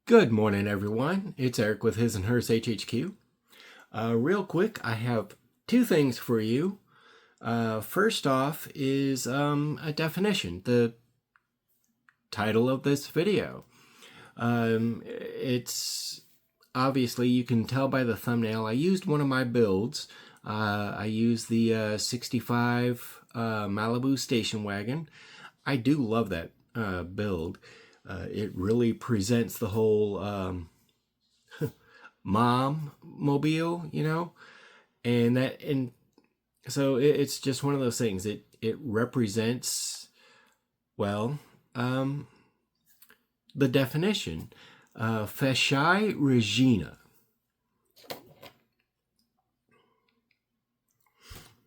Good morning, everyone. It's Eric with His&Hers HHQ. Real quick, I have two things for you. First off is a definition, the title of this video. It's obviously, you can tell by the thumbnail, I used one of my builds. I used the 65 Malibu station wagon. I do love that build. It really presents the whole mom mobile, and so it's just one of those things. It represents, well, the definition, Fasciae Regina.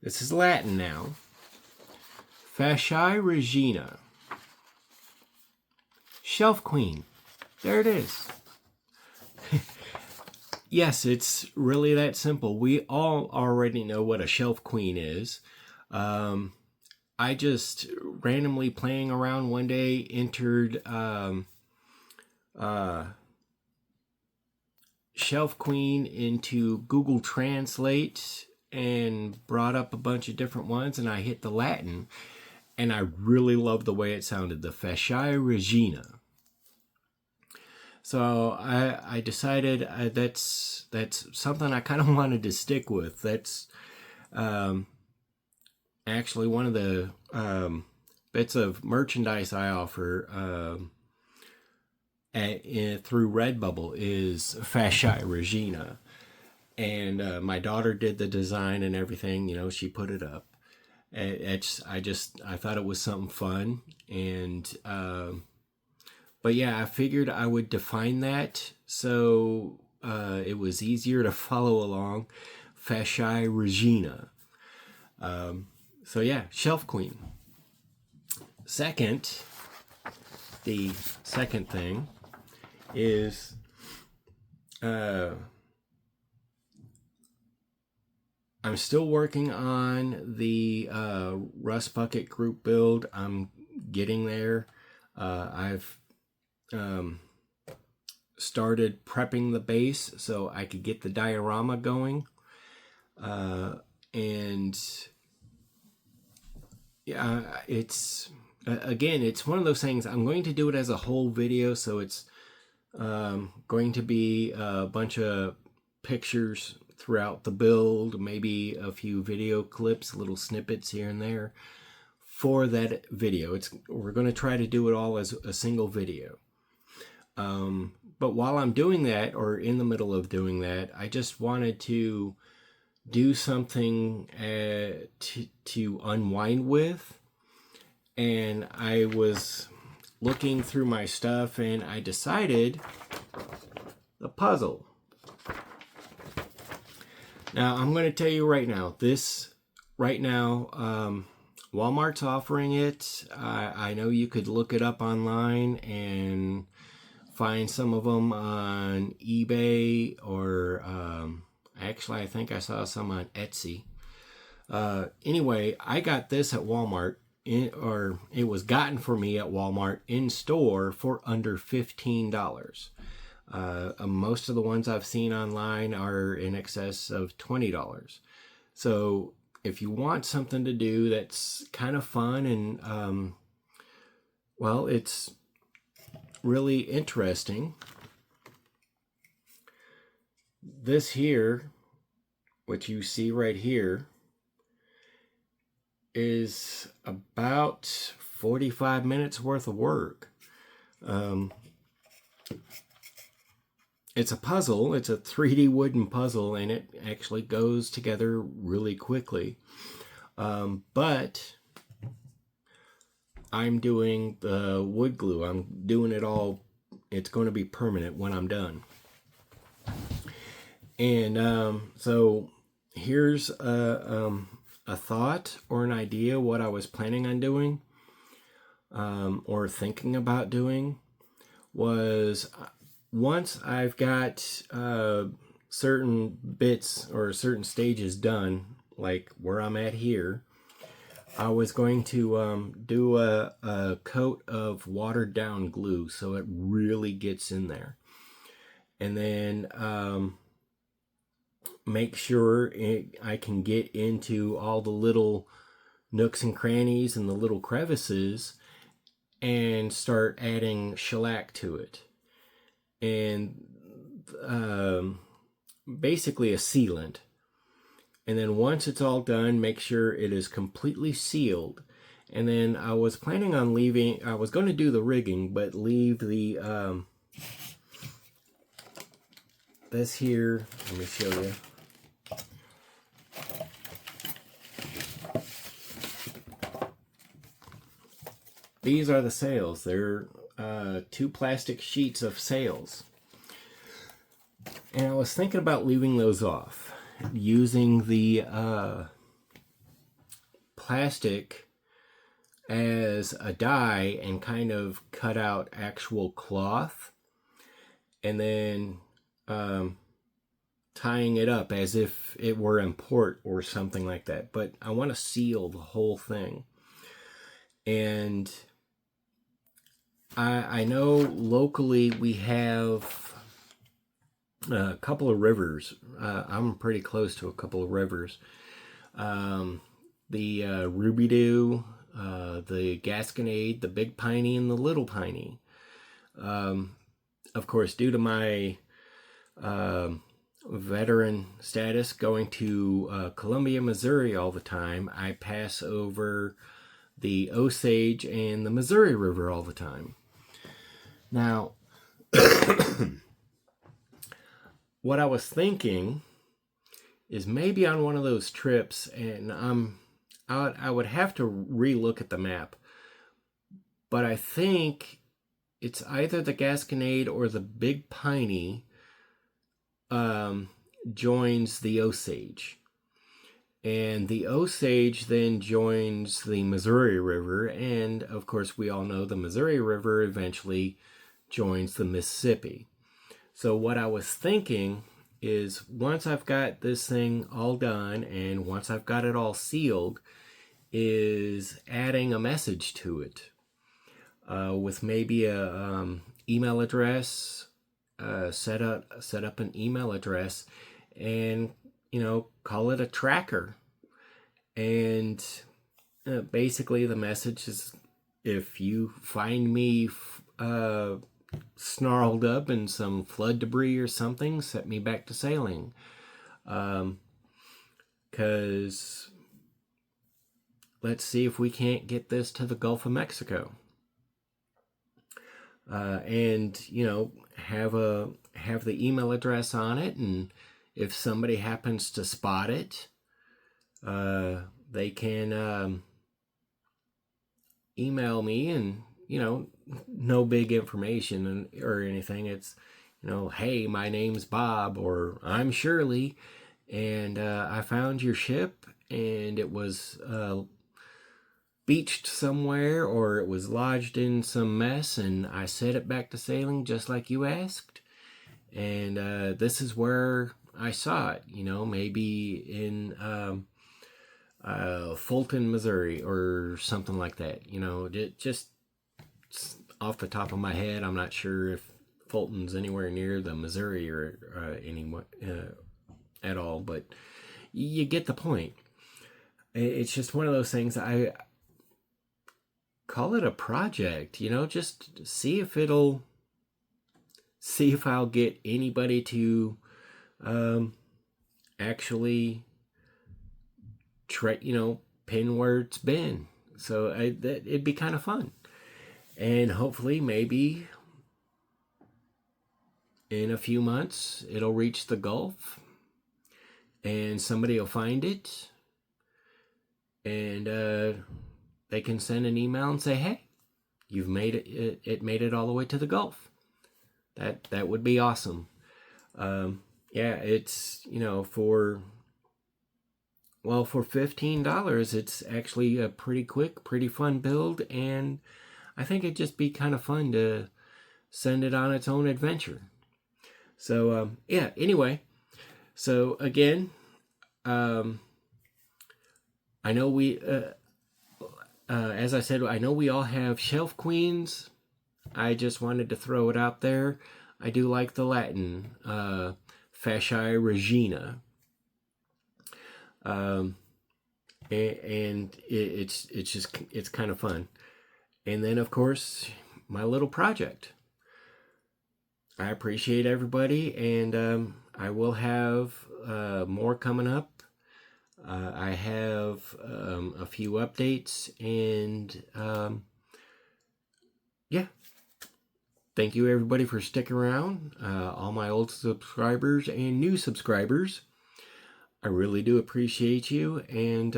This is Latin now. Fasciae Regina. Shelf queen. There it is. Yes, it's really that simple. We all already know what a shelf queen is. I just randomly playing around one day entered shelf queen into Google Translate and brought up a bunch of different ones, and I hit the Latin, and I really loved the way it sounded, the Fasciae Regina. So I decided that's something I kind of wanted to stick with. That's actually one of the bits of merchandise I offer through Redbubble is Fasciae Regina. And my daughter did the design and everything. She put it up. I thought it was something fun, and but yeah, I figured I would define that so it was easier to follow along. Fasciae Regina. So yeah, shelf queen. The second thing is I'm still working on the rust bucket group build. I'm getting there. I've started prepping the base so I could get the diorama going. And yeah, it's one of those things. I'm going to do it as a whole video, so it's going to be a bunch of pictures throughout the build, maybe a few video clips, little snippets here and there for that video. We're going to try to do it all as a single video. But while I'm doing that, or in the middle of doing that, I just wanted to do something to unwind with. And I was looking through my stuff, and I decided the puzzle. Now, I'm going to tell you right now, Walmart's offering it. I know you could look it up online and find some of them on eBay, or actually I think I saw some on Etsy. Anyway, I got this at Walmart, or it was gotten for me at Walmart in store for under $15. Most of the ones I've seen online are in excess of $20. So if you want something to do that's kind of fun and well, it's really interesting, this here, what you see right here, is about 45 minutes worth of work. It's a puzzle. It's a 3D wooden puzzle, and it actually goes together really quickly. But I'm doing the wood glue. I'm doing it all. It's going to be permanent when I'm done. And so here's a thought or an idea what I was planning on doing, or thinking about doing, was once I've got certain bits or certain stages done, like where I'm at here, I was going to do a coat of watered down glue so it really gets in there. and then make sure I can get into all the little nooks and crannies and the little crevices and start adding shellac to it. And basically a sealant. And then once it's all done, make sure it is completely sealed. And then I was planning on leaving, I was going to do the rigging, but leave the, this here, let me show you. These are the sails. They're 2 plastic sheets of sails. And I was thinking about leaving those off, using the plastic as a die and kind of cut out actual cloth, and then tying it up as if it were import or something like that. But I want to seal the whole thing. And I know locally we have a couple of rivers. I'm pretty close to a couple of rivers. The Ruby Doo, the Gasconade, the Big Piney, and the Little Piney. Of course, due to my veteran status, going to Columbia, Missouri all the time, I pass over the Osage and the Missouri River all the time. Now, what I was thinking is maybe on one of those trips, and I would have to re-look at the map, but I think it's either the Gasconade or the Big Piney joins the Osage. And the Osage then joins the Missouri River, and of course we all know the Missouri River eventually joins the Mississippi. So what I was thinking is, once I've got this thing all done and once I've got it all sealed, is adding a message to it with maybe a email address, set up an email address, and call it a tracker. And basically the message is, if you find me snarled up in some flood debris or something, set me back to sailing. Because let's see if we can't get this to the Gulf of Mexico. And have the email address on it, and if somebody happens to spot it, they can email me, and no big information or anything. It's hey, my name's Bob, or I'm Shirley, and I found your ship, and it was beached somewhere, or it was lodged in some mess, and I set it back to sailing just like you asked, and this is where I saw it, maybe in Fulton, Missouri, or something like that. Just off the top of my head, I'm not sure if Fulton's anywhere near the Missouri or anywhere at all, but you get the point. It's just one of those things. I call it a project, just see if I'll get anybody to actually pin where it's been. So it'd be kind of fun. And hopefully maybe in a few months it'll reach the Gulf and somebody will find it, and they can send an email and say, hey, you've made it, it made it all the way to the Gulf. That would be awesome. It's for $15, it's actually a pretty quick, pretty fun build, and I think it'd just be kind of fun to send it on its own adventure. So anyway, so again, I know we as I said, I know we all have shelf queens. I just wanted to throw it out there. I do like the Latin, Fasciae Regina. And it's kind of fun. And then, of course, my little project. I appreciate everybody, and I will have more coming up. I have a few updates, and yeah. Thank you, everybody, for sticking around. All my old subscribers and new subscribers. I really do appreciate you, and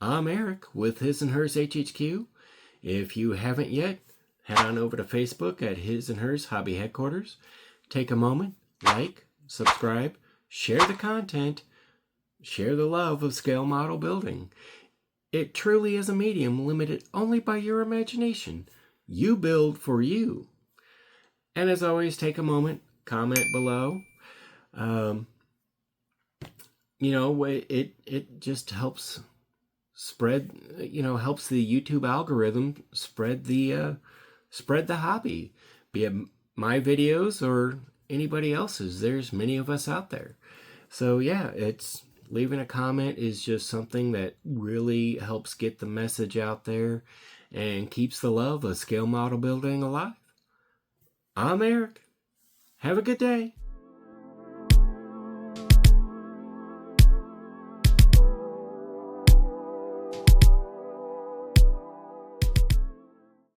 I'm Eric with His&Hers HHQ. If you haven't yet, head on over to Facebook at His&Hers Hobby Headquarters. Take a moment, like, subscribe, share the content, share the love of scale model building. It truly is a medium limited only by your imagination. You build for you. And as always, take a moment, comment below. It just helps spread, helps the YouTube algorithm spread the hobby, be it my videos or anybody else's. There's many of us out there. So yeah, it's leaving a comment is just something that really helps get the message out there and keeps the love of scale model building alive. I'm Eric. Have a good day.